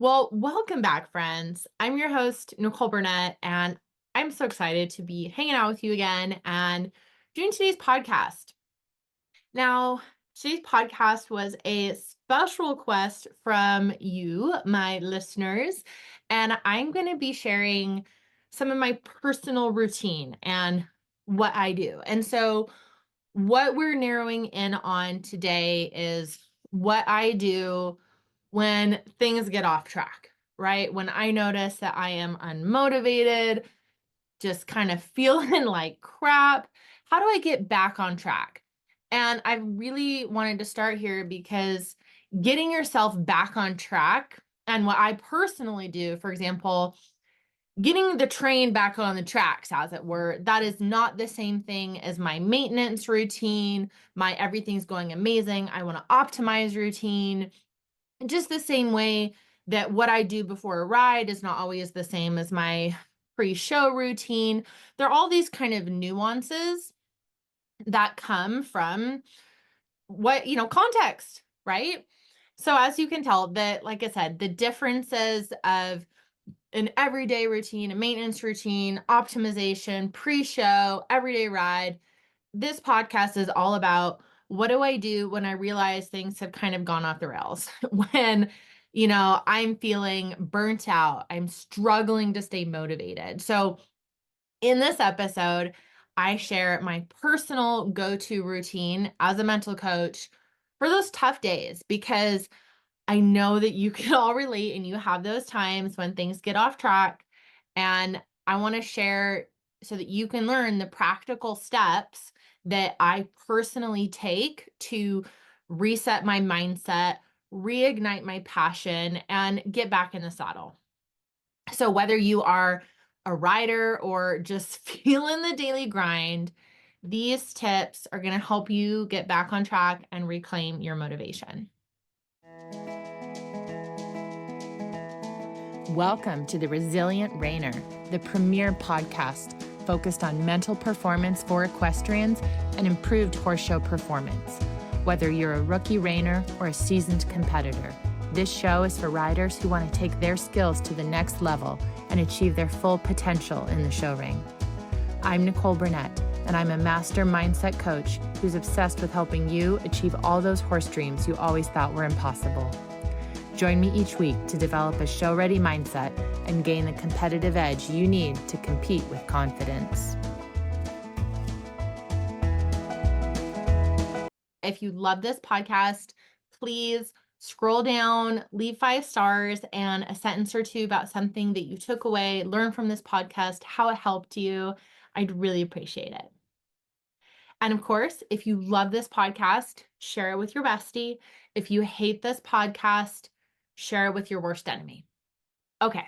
Well, welcome back, friends. I'm your host, Nicole Burnett, and I'm so excited to be hanging out with you again and doing today's podcast. Now, today's podcast was a special request from you, my listeners, and I'm going to be sharing some of my personal routine and what I do. And so, what we're narrowing in on today is what I do when things get off track, right? When I notice that I am unmotivated, just kind of feeling like crap, how do I get back on track? And I really wanted to start here because getting yourself back on track and what I personally do, for example, getting the train back on the tracks, as it were, that is not the same thing as my maintenance routine, my everything's going amazing, I want to optimize routine. Just the same way that what I do before a ride is not always the same as my pre-show routine. There are all these kind of nuances that come from context, right? So as you can tell that, like I said, the differences of an everyday routine, a maintenance routine, optimization, pre-show, everyday ride. This podcast is all about what do I do when I realize things have kind of gone off the rails? When, I'm feeling burnt out, I'm struggling to stay motivated. So, in this episode, I share my personal go to routine as a mental coach for those tough days because I know that you can all relate and you have those times when things get off track. And I want to share so that you can learn the practical steps that I personally take to reset my mindset, reignite my passion, and get back in the saddle. So, whether you are a rider or just feeling the daily grind, these tips are going to help you get back on track and reclaim your motivation. Welcome to the Resilient Rainer, the premier podcast focused on mental performance for equestrians and improved horse show performance. Whether you're a rookie reiner or a seasoned competitor, this show is for riders who want to take their skills to the next level and achieve their full potential in the show ring. I'm Nicole Burnett, and I'm a master mindset coach who's obsessed with helping you achieve all those horse dreams you always thought were impossible. Join me each week to develop a show-ready mindset and gain the competitive edge you need to compete with confidence. If you love this podcast, please scroll down, leave 5 stars and a sentence or two about something that you took away, learn from this podcast, how it helped you. I'd really appreciate it. And of course, if you love this podcast, share it with your bestie. If you hate this podcast, share it with your worst enemy. Okay.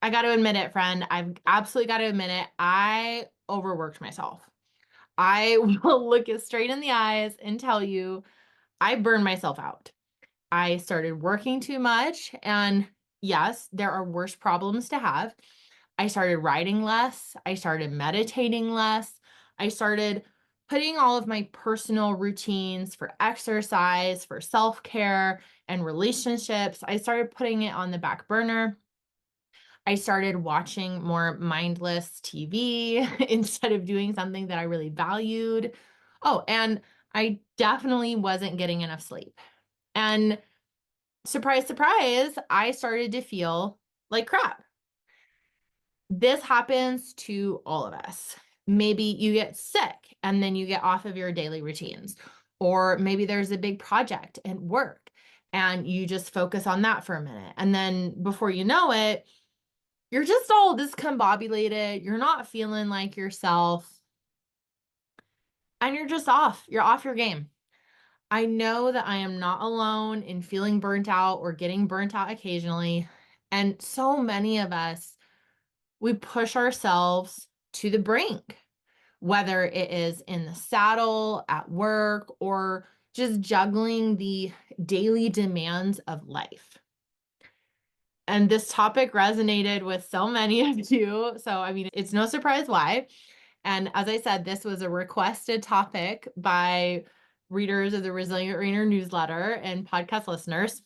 I got to admit it, friend. I've absolutely got to admit it. I overworked myself. I will look it straight in the eyes and tell you I burned myself out. I started working too much. And yes, there are worse problems to have. I started writing less. I started meditating less. I started putting all of my personal routines for exercise, for self-care, and relationships. I started putting it on the back burner. I started watching more mindless TV instead of doing something that I really valued. Oh, and I definitely wasn't getting enough sleep. And surprise, surprise, I started to feel like crap. This happens to all of us. Maybe you get sick and then you get off of your daily routines, or maybe there's a big project at work and you just focus on that for a minute. And then before you know it, you're just all discombobulated. You're not feeling like yourself and you're just off. You're off your game. I know that I am not alone in feeling burnt out or getting burnt out occasionally. And so many of us, we push ourselves to the brink, whether it is in the saddle, at work, or just juggling the daily demands of life. And this topic resonated with so many of you. So, I mean, it's no surprise why. And as I said, this was a requested topic by readers of the Resilient Rainer newsletter and podcast listeners.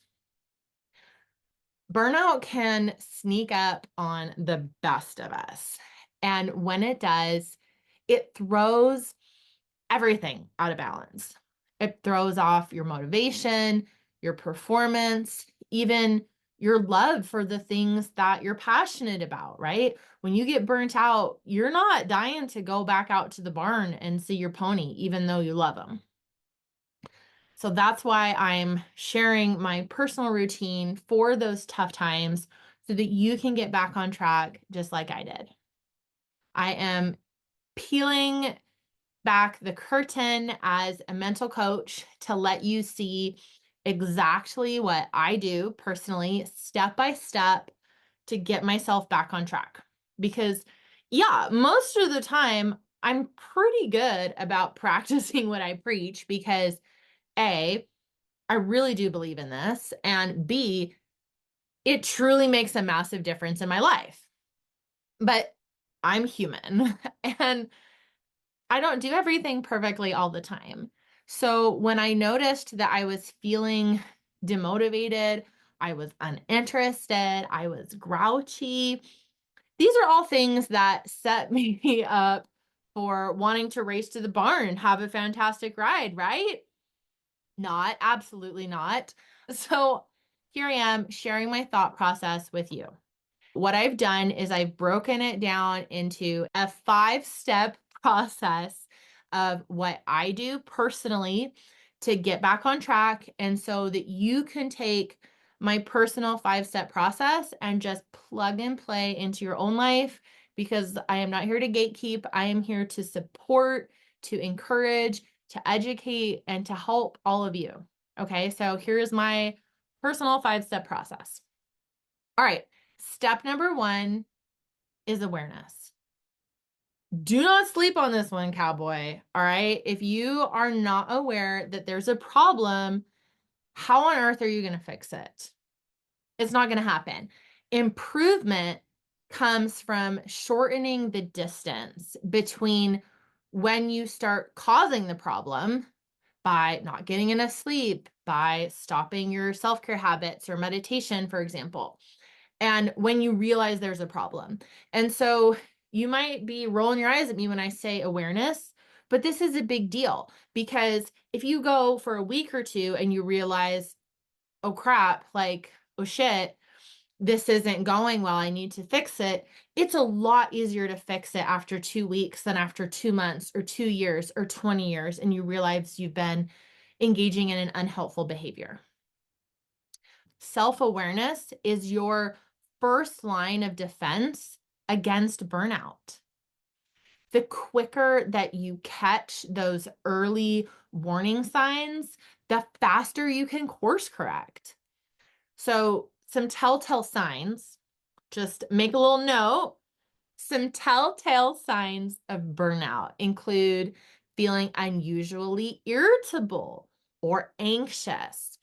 Burnout can sneak up on the best of us. And when it does, it throws everything out of balance. It throws off your motivation, your performance, even your love for the things that you're passionate about, right? When you get burnt out, you're not dying to go back out to the barn and see your pony, even though you love them. So that's why I'm sharing my personal routine for those tough times so that you can get back on track just like I did. I am peeling back the curtain as a mental coach to let you see exactly what I do personally, step by step, to get myself back on track. Because, yeah, most of the time, I'm pretty good about practicing what I preach because A, I really do believe in this, and B, it truly makes a massive difference in my life. But I'm human and I don't do everything perfectly all the time. So when I noticed that I was feeling demotivated, I was uninterested, I was grouchy, these are all things that set me up for wanting to race to the barn and have a fantastic ride, right? Not, absolutely not. So here I am sharing my thought process with you. What I've done is I've broken it down into a 5-step process of what I do personally to get back on track. And so that you can take my personal 5-step process and just plug and play into your own life because I am not here to gatekeep. I am here to support, to encourage, to educate, and to help all of you. Okay, so here's my personal 5-step process. All right. Step number 1 is awareness. Do not sleep on this one, cowboy. All right. If you are not aware that there's a problem, how on earth are you going to fix it? It's not going to happen. Improvement comes from shortening the distance between when you start causing the problem by not getting enough sleep, by stopping your self care habits or meditation, for example, and when you realize there's a problem. And so you might be rolling your eyes at me when I say awareness, but this is a big deal because if you go for a week or two and you realize, oh crap, like, oh shit, this isn't going well, I need to fix it. It's a lot easier to fix it after 2 weeks than after 2 months or 2 years or 20 years. And you realize you've been engaging in an unhelpful behavior. Self-awareness is your first line of defense against burnout. The quicker that you catch those early warning signs, the faster you can course correct. So, some telltale signs, just make a little note. Some telltale signs of burnout include feeling unusually irritable or anxious,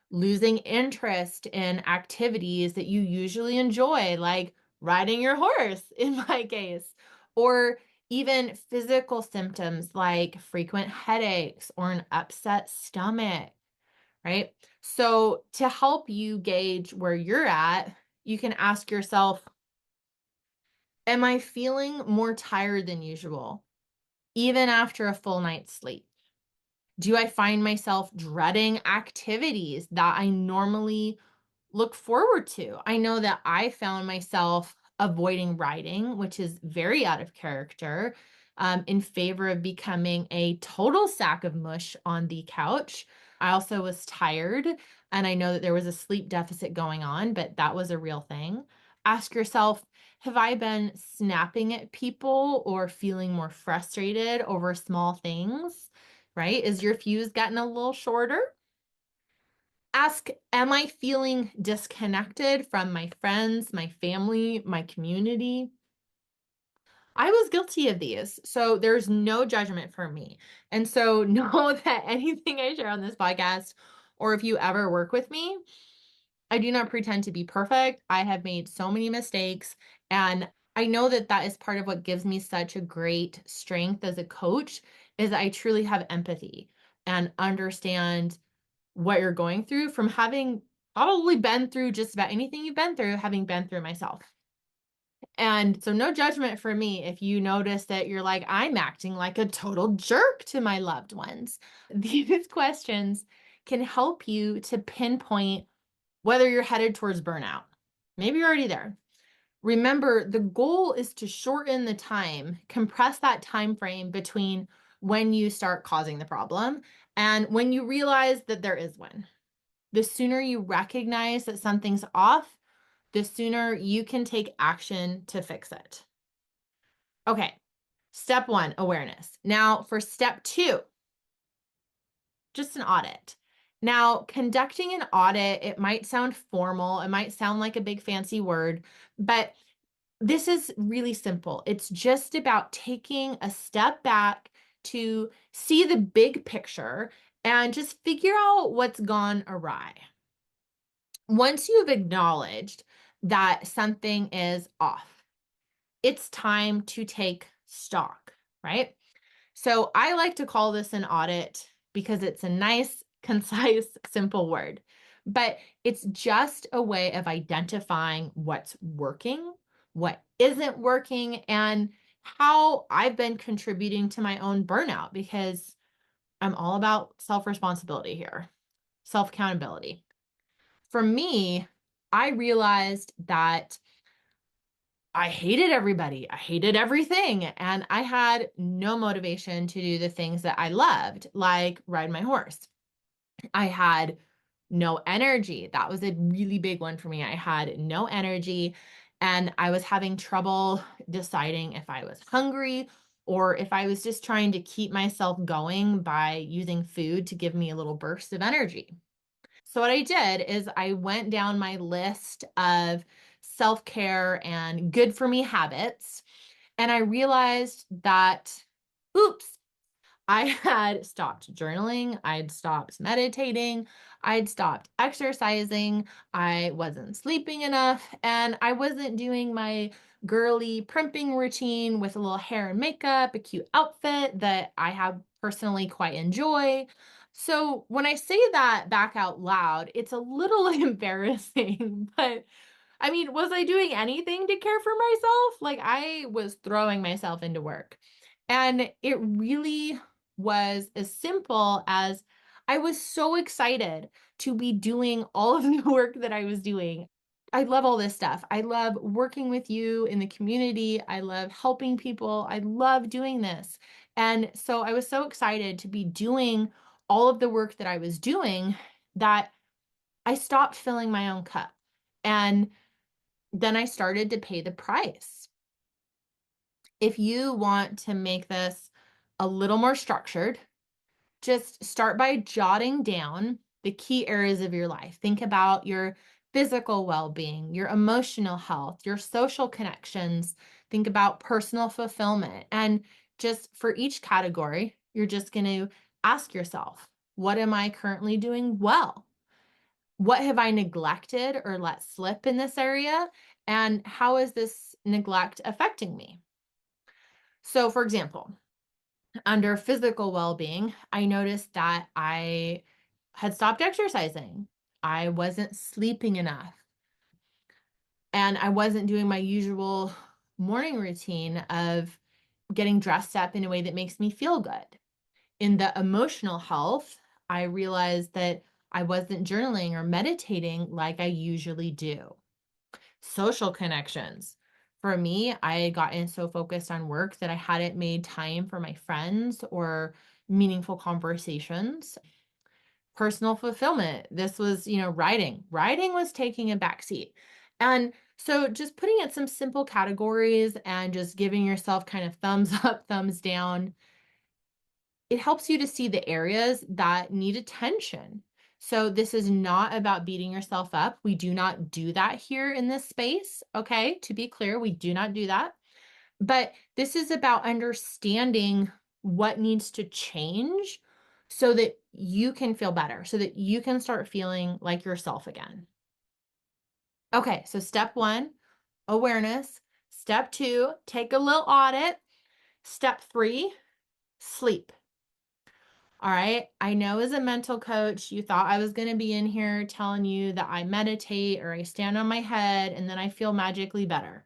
losing interest in activities that you usually enjoy, like riding your horse, in my case, or even physical symptoms like frequent headaches or an upset stomach, right? So, to help you gauge where you're at, you can ask yourself, am I feeling more tired than usual, even after a full night's sleep? Do I find myself dreading activities that I normally look forward to? I know that I found myself avoiding writing, which is very out of character, in favor of becoming a total sack of mush on the couch. I also was tired, and I know that there was a sleep deficit going on, but that was a real thing. Ask yourself, have I been snapping at people or feeling more frustrated over small things? Right? Is your fuse getting a little shorter? Ask, am I feeling disconnected from my friends, my family, my community? I was guilty of these, so there's no judgment for me. And so know that anything I share on this podcast, or if you ever work with me, I do not pretend to be perfect. I have made so many mistakes, and I know that that is part of what gives me such a great strength as a coach is I truly have empathy and understand what you're going through from having probably been through just about anything you've been through, having been through myself. And so, no judgment for me if you notice that you're like, I'm acting like a total jerk to my loved ones. These questions can help you to pinpoint whether you're headed towards burnout. Maybe you're already there. Remember, the goal is to shorten the time, compress that time frame between when you start causing the problem and when you realize that there is one. The sooner you recognize that something's off, the sooner you can take action to fix it. Okay, step one, awareness. Now, for step two, just an audit. Now, conducting an audit, it might sound formal, it might sound like a big fancy word, but this is really simple. It's just about taking a step back to see the big picture and just figure out what's gone awry. Once you've acknowledged that something is off, it's time to take stock, right? So I like to call this an audit because it's a nice, concise, simple word. But it's just a way of identifying what's working, what isn't working, and how I've been contributing to my own burnout because I'm all about self responsibility here, self accountability. For me, I realized that I hated everybody. I hated everything. And I had no motivation to do the things that I loved, like ride my horse. I had no energy. That was a really big one for me. I had no energy and I was having trouble deciding if I was hungry or if I was just trying to keep myself going by using food to give me a little burst of energy. So, what I did is I went down my list of self care and good for me habits. And I realized that, oops, I had stopped journaling. I'd stopped meditating. I'd stopped exercising. I wasn't sleeping enough. And I wasn't doing my girly primping routine with a little hair and makeup, a cute outfit that I have personally quite enjoy. So when I say that back out loud, it's a little embarrassing, but I mean, was I doing anything to care for myself? Like, I was throwing myself into work. And it really was as simple as I was so excited to be doing all of the work that I was doing. I love all this stuff. I love working with you in the community. I love helping people. I love doing this. And so I was so excited to be doing all of the work that I was doing that I stopped filling my own cup. And then I started to pay the price. If you want to make this a little more structured, just start by jotting down the key areas of your life. Think about your physical well being, your emotional health, your social connections. Think about personal fulfillment. And just for each category, you're just going to ask yourself, what am I currently doing well? What have I neglected or let slip in this area? And how is this neglect affecting me? So, for example, under physical well being, I noticed that I had stopped exercising. I wasn't sleeping enough. And I wasn't doing my usual morning routine of getting dressed up in a way that makes me feel good. In the emotional health, I realized that I wasn't journaling or meditating like I usually do. Social connections. For me, I had gotten so focused on work that I hadn't made time for my friends or meaningful conversations. Personal fulfillment. This was, writing. Writing was taking a backseat. And so just putting it some simple categories and just giving yourself kind of thumbs up, thumbs down, it helps you to see the areas that need attention. So this is not about beating yourself up. We do not do that here in this space. Okay. To be clear, we do not do that. But this is about understanding what needs to change so that you can feel better, so that you can start feeling like yourself again. Okay. So step one, awareness. Step two, take a little audit. Step three, sleep. All right. I know as a mental coach, you thought I was going to be in here telling you that I meditate or I stand on my head and then I feel magically better.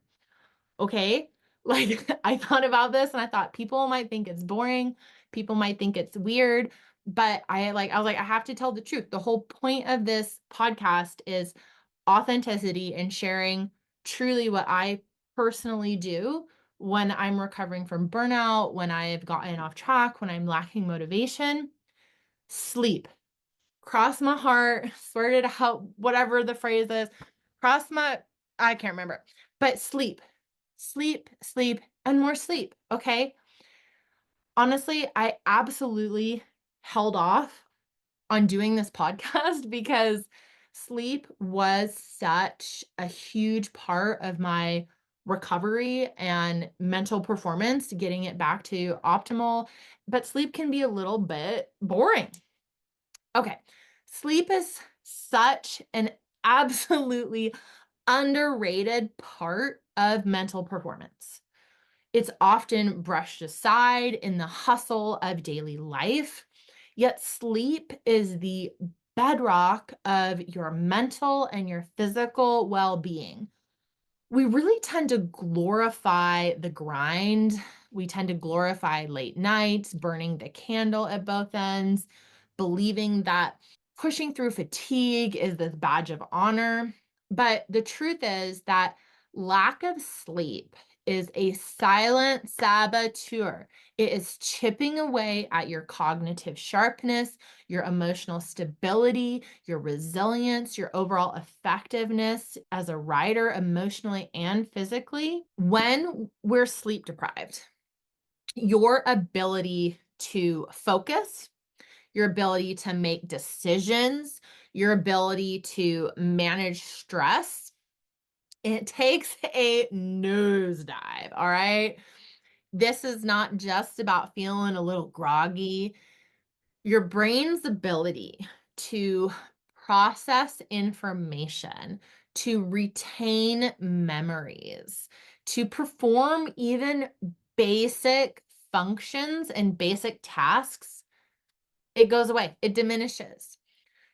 Okay. Like I thought about this and I thought people might think it's boring. People might think it's weird, but I was like, I have to tell the truth. The whole point of this podcast is authenticity and sharing truly what I personally do when I'm recovering from burnout, when I've gotten off track, when I'm lacking motivation. Sleep. Cross my heart, swear it out, whatever the phrase is. Cross my, I can't remember, but sleep, sleep, sleep, and more sleep. Okay. Honestly, I absolutely held off on doing this podcast because sleep was such a huge part of my recovery and mental performance, getting it back to optimal. But sleep can be a little bit boring. Okay. Sleep is such an absolutely underrated part of mental performance. It's often brushed aside in the hustle of daily life, yet sleep is the bedrock of your mental and your physical well being. We really tend to glorify the grind. We tend to glorify late nights, burning the candle at both ends, believing that pushing through fatigue is this badge of honor. But the truth is that lack of sleep is a silent saboteur. It is chipping away at your cognitive sharpness, your emotional stability, your resilience, your overall effectiveness as a writer, emotionally and physically. When we're sleep deprived, your ability to focus, your ability to make decisions, your ability to manage stress, it takes a nosedive. All right. This is not just about feeling a little groggy. Your brain's ability to process information, to retain memories, to perform even basic functions and basic tasks, it goes away, it diminishes.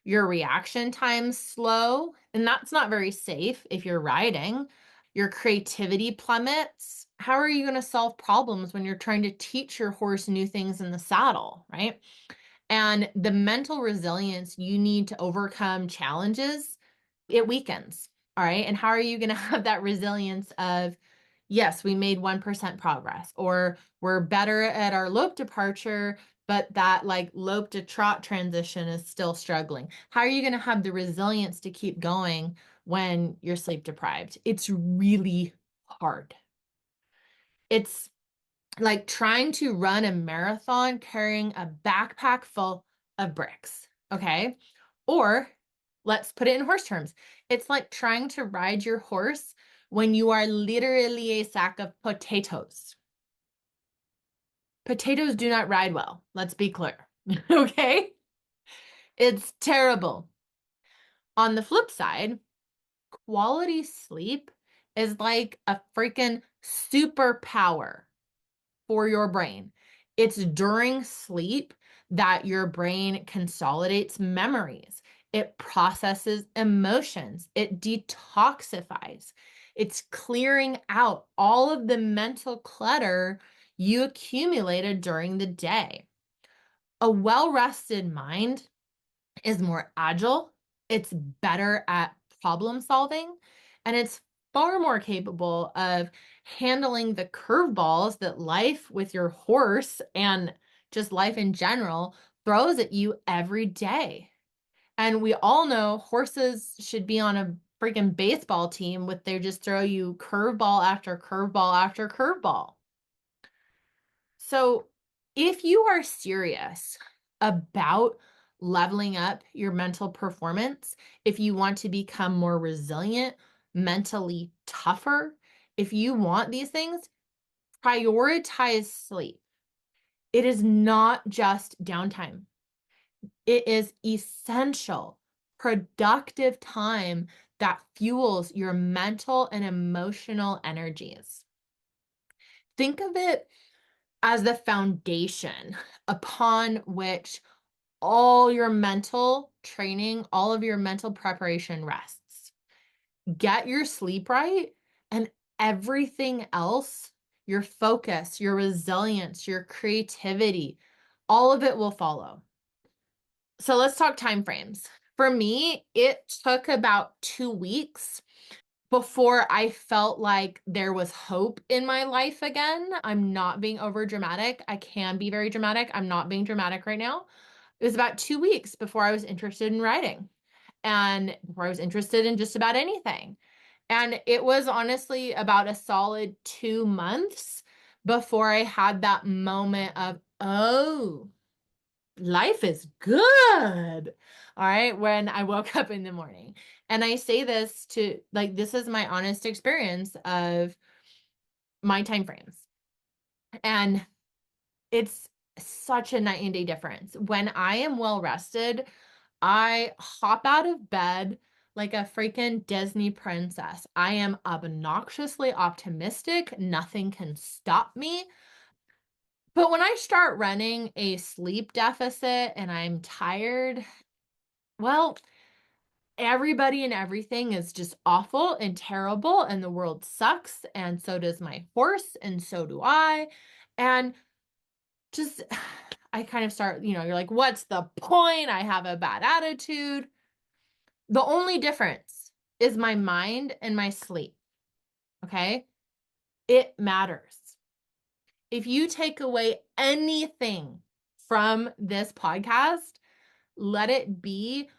Your reaction times slow, and that's not very safe if you're riding. Your creativity plummets. How are you going to solve problems when you're trying to teach your horse new things in the saddle, right? And the mental resilience you need to overcome challenges, it weakens. All right. And how are you going to have that resilience of, yes, we made 1% progress, or we're better at our lope departure, but that like lope to trot transition is still struggling? How are you going to have the resilience to keep going when you're sleep deprived? It's really hard. It's like trying to run a marathon carrying a backpack full of bricks, okay? Or let's put it in horse terms. It's like trying to ride your horse when you are literally a sack of potatoes. Potatoes do not ride well. Let's be clear. Okay? It's terrible. On the flip side, quality sleep is like a freaking superpower for your brain. It's during sleep that your brain consolidates memories. It processes emotions. It detoxifies. It's clearing out all of the mental clutter you accumulated during the day. A well rested mind is more agile, it's better at problem solving, and it's far more capable of handling the curveballs that life with your horse and just life in general throws at you every day. And we all know horses should be on a freaking baseball team with they just throw you curveball after curveball after curveball. So, if you are serious about leveling up your mental performance, if you want to become more resilient, mentally tougher, if you want these things, prioritize sleep. It is not just downtime, it is essential, productive time that fuels your mental and emotional energies. Think of it as the foundation upon which all your mental training, all of your mental preparation rests. Get your sleep right, and everything else, your focus, your resilience, your creativity, all of it will follow. So let's talk time frames. For me, it took about 2 weeks before I felt like there was hope in my life again. I'm not being over dramatic. I can be very dramatic. I'm not being dramatic right now. It was about 2 weeks before I was interested in writing and before I was interested in just about anything. And it was honestly about a solid 2 months before I had that moment of, "Oh, life is good." All right, when I woke up in the morning. And I say this to like this is my honest experience of my time frames. And it's such a night and day difference. When I am well rested, I hop out of bed like a freaking Disney princess. I am obnoxiously optimistic. Nothing can stop me. But when I start running a sleep deficit and I'm tired, well, everybody and everything is just awful and terrible, and the world sucks. And so does my horse, and so do I. And just, I kind of start, you're like, what's the point? I have a bad attitude. The only difference is my mind and my sleep. Okay. It matters. If you take away anything from this podcast, let it be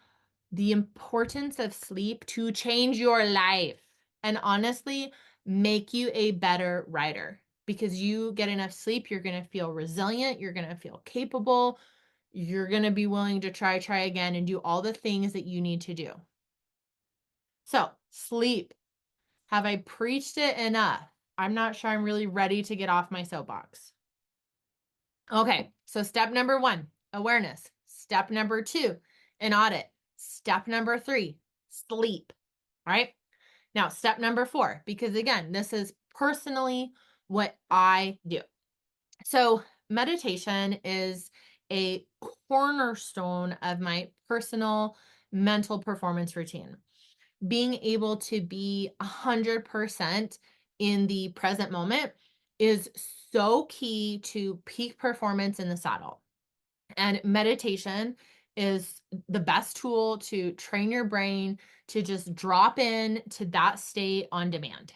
the importance of sleep to change your life and honestly make you a better writer. Because you get enough sleep, you're going to feel resilient, you're going to feel capable, you're going to be willing to try again and do all the things that you need to do. So, sleep. Have I preached it enough? I'm not sure I'm really ready to get off my soapbox. Okay, so step number 1, awareness. Step number 2, an audit. Step number 3, sleep. All right. Now, step number 4, because again, this is personally what I do. So, meditation is a cornerstone of my personal mental performance routine. Being able to be 100% in the present moment is so key to peak performance in the saddle. And meditation is the best tool to train your brain to just drop in to that state on demand.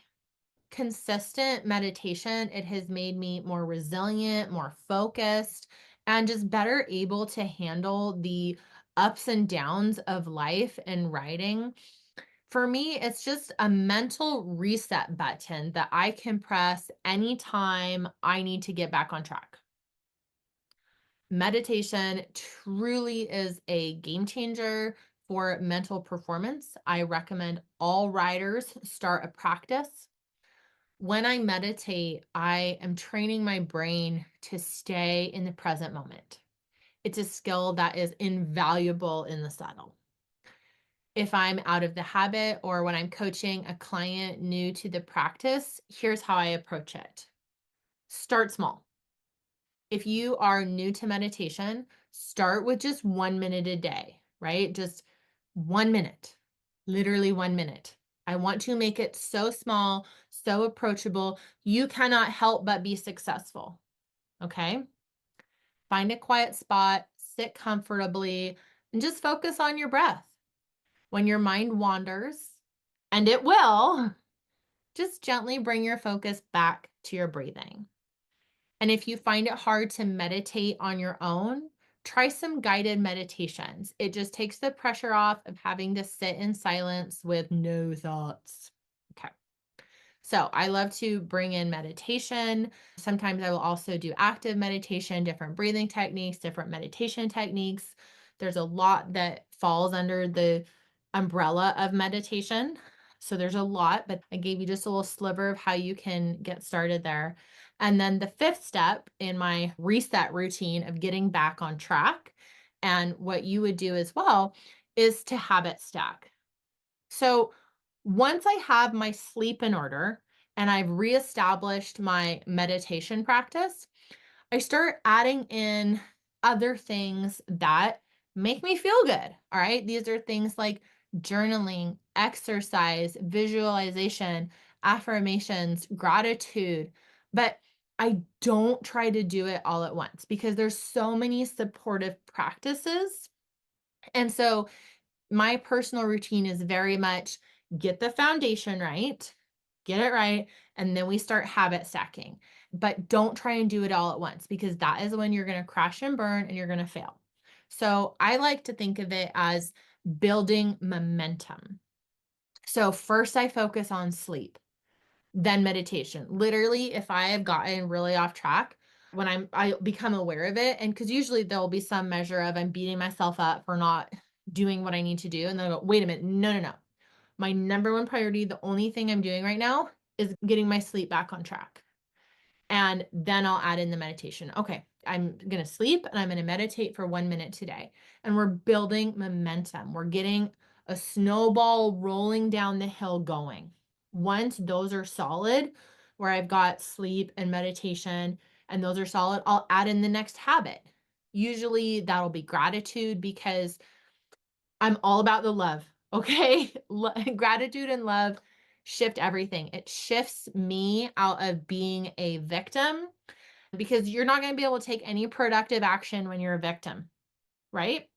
Consistent meditation, it has made me more resilient, more focused, and just better able to handle the ups and downs of life and writing. For me, it's just a mental reset button that I can press anytime I need to get back on track. Meditation truly is a game changer for mental performance. I recommend all writers start a practice. When I meditate, I am training my brain to stay in the present moment. It's a skill that is invaluable in the saddle. If I'm out of the habit or when I'm coaching a client new to the practice, here's how I approach it. Start small. If you are new to meditation, start with just 1 minute a day, right? Just 1 minute, literally 1 minute. I want to make it so small, so approachable. You cannot help but be successful. Okay. Find a quiet spot, sit comfortably, and just focus on your breath. When your mind wanders, and it will, just gently bring your focus back to your breathing. And if you find it hard to meditate on your own, try some guided meditations. It just takes the pressure off of having to sit in silence with no thoughts. Okay. So I love to bring in meditation. Sometimes I will also do active meditation, different breathing techniques, different meditation techniques. There's a lot that falls under the umbrella of meditation. So there's a lot, but I gave you just a little sliver of how you can get started there. And then the fifth step in my reset routine of getting back on track, and what you would do as well, is to habit stack. So once I have my sleep in order and I've reestablished my meditation practice, I start adding in other things that make me feel good. All right. These are things like journaling, exercise, visualization, affirmations, gratitude. But I don't try to do it all at once because there's so many supportive practices. And so my personal routine is very much get the foundation right, get it right, and then we start habit stacking. But don't try and do it all at once because that is when you're going to crash and burn and you're going to fail. So I like to think of it as building momentum. So first I focus on sleep, then meditation. Literally, if I have gotten really off track, when I become aware of it, and because usually there'll be some measure of I'm beating myself up for not doing what I need to do. And then I go, wait a minute, no, no, no. My number one priority, the only thing I'm doing right now is getting my sleep back on track. And then I'll add in the meditation. Okay, I'm going to sleep and I'm going to meditate for 1 minute today. And we're building momentum. We're getting a snowball rolling down the hill going. Once those are solid, where I've got sleep and meditation, and those are solid, I'll add in the next habit. Usually that'll be gratitude because I'm all about the love. Okay. Gratitude and love shift everything. It shifts me out of being a victim because you're not going to be able to take any productive action when you're a victim, right?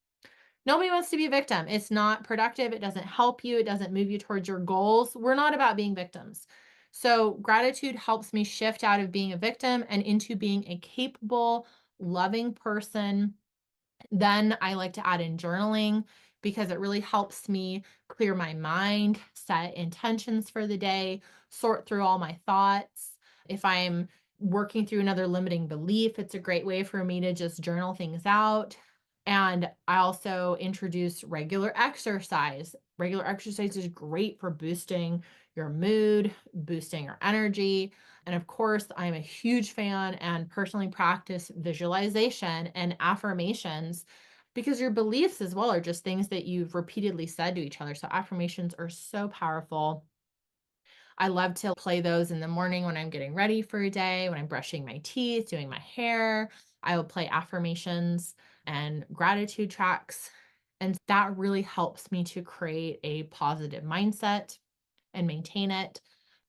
Nobody wants to be a victim. It's not productive. It doesn't help you. It doesn't move you towards your goals. We're not about being victims. So, gratitude helps me shift out of being a victim and into being a capable, loving person. Then I like to add in journaling because it really helps me clear my mind, set intentions for the day, sort through all my thoughts. If I'm working through another limiting belief, it's a great way for me to just journal things out. And I also introduce regular exercise. Regular exercise is great for boosting your mood, boosting your energy. And of course, I'm a huge fan and personally practice visualization and affirmations because your beliefs as well are just things that you've repeatedly said to each other. So affirmations are so powerful. I love to play those in the morning when I'm getting ready for a day, when I'm brushing my teeth, doing my hair. I will play affirmations and gratitude tracks. And that really helps me to create a positive mindset and maintain it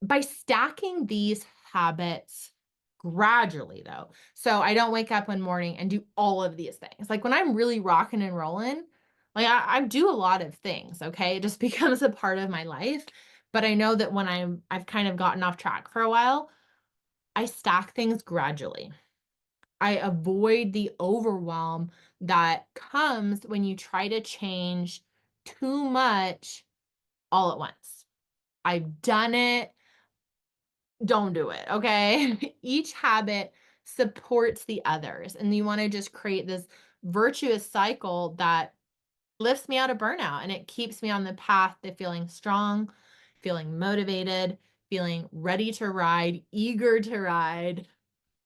by stacking these habits gradually, though. So I don't wake up one morning and do all of these things. Like when I'm really rocking and rolling, like I do a lot of things. Okay. It just becomes a part of my life. But I know that when I've kind of gotten off track for a while, I stack things gradually. I avoid the overwhelm that comes when you try to change too much all at once. I've done it. Don't do it, okay? Each habit supports the others, and you wanna just create this virtuous cycle that lifts me out of burnout, and it keeps me on the path to feeling strong, feeling motivated, feeling ready to ride, eager to ride,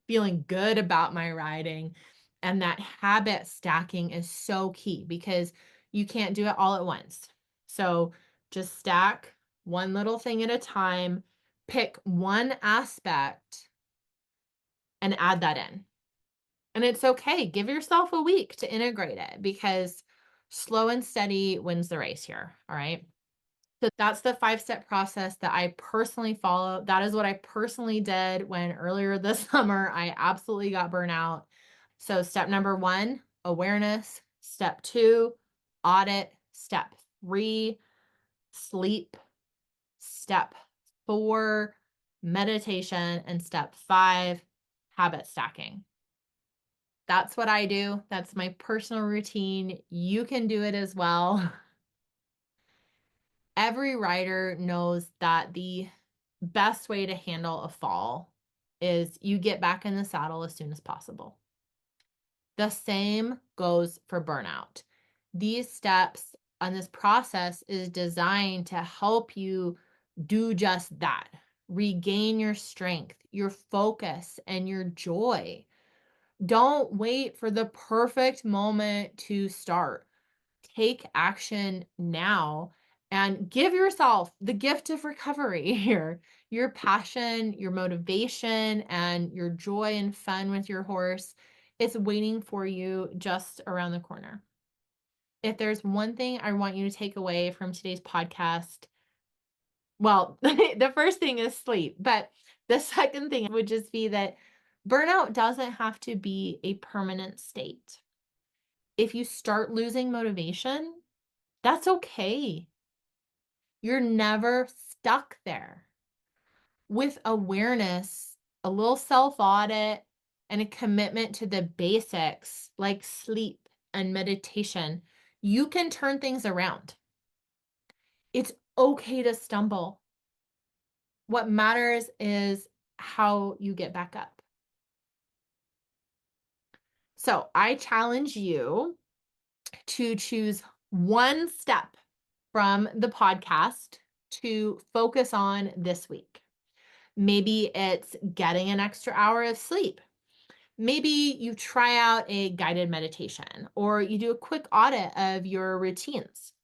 feeling good about my riding. And that habit stacking is so key because you can't do it all at once. So just stack one little thing at a time, pick one aspect and add that in. And it's okay. Give yourself a week to integrate it because slow and steady wins the race here. All right. So that's the 5-step process that I personally follow. That is what I personally did when earlier this summer I absolutely got burnout. So step number 1, awareness. Step 2, audit. Step 3, sleep. Step 4, meditation. And step 5, habit stacking. That's what I do. That's my personal routine. You can do it as well. Every rider knows that the best way to handle a fall is you get back in the saddle as soon as possible. The same goes for burnout. These steps on this process is designed to help you do just that. Regain your strength, your focus, and your joy. Don't wait for the perfect moment to start. Take action now and give yourself the gift of recovery here. Your passion, your motivation, and your joy and fun with your horse is waiting for you just around the corner. If there's one thing I want you to take away from today's podcast, well, the first thing is sleep, but the second thing would just be that burnout doesn't have to be a permanent state. If you start losing motivation, that's okay. You're never stuck there. With awareness, a little self audit, and a commitment to the basics like sleep and meditation, you can turn things around. It's okay to stumble. What matters is how you get back up. So I challenge you to choose one step from the podcast to focus on this week. Maybe it's getting an extra hour of sleep. Maybe you try out a guided meditation or you do a quick audit of your routines.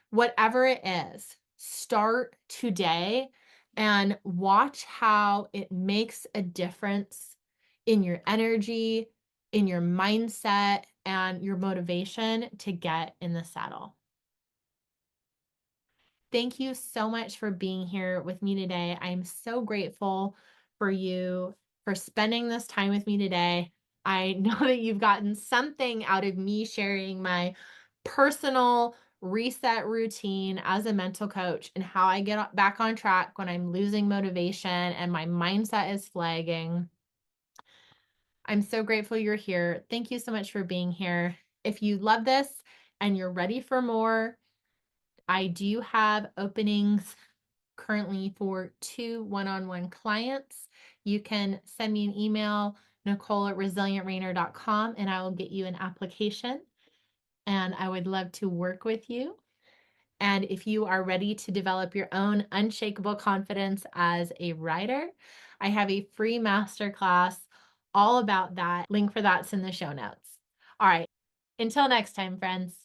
Whatever it is, start today and watch how it makes a difference in your energy, in your mindset, and your motivation to get in the saddle. Thank you so much for being here with me today. I'm so grateful for you for spending this time with me today. I know that you've gotten something out of me sharing my personal reset routine as a mental coach and how I get back on track when I'm losing motivation and my mindset is flagging. I'm so grateful you're here. Thank you so much for being here. If you love this and you're ready for more, I do have openings currently for 2 one-on-one clients. You can send me an email, nicole@resilientrainer.com, and I will get you an application. And I would love to work with you. And if you are ready to develop your own unshakable confidence as a rider, I have a free masterclass all about that. Link for that's in the show notes. All right. Until next time, friends.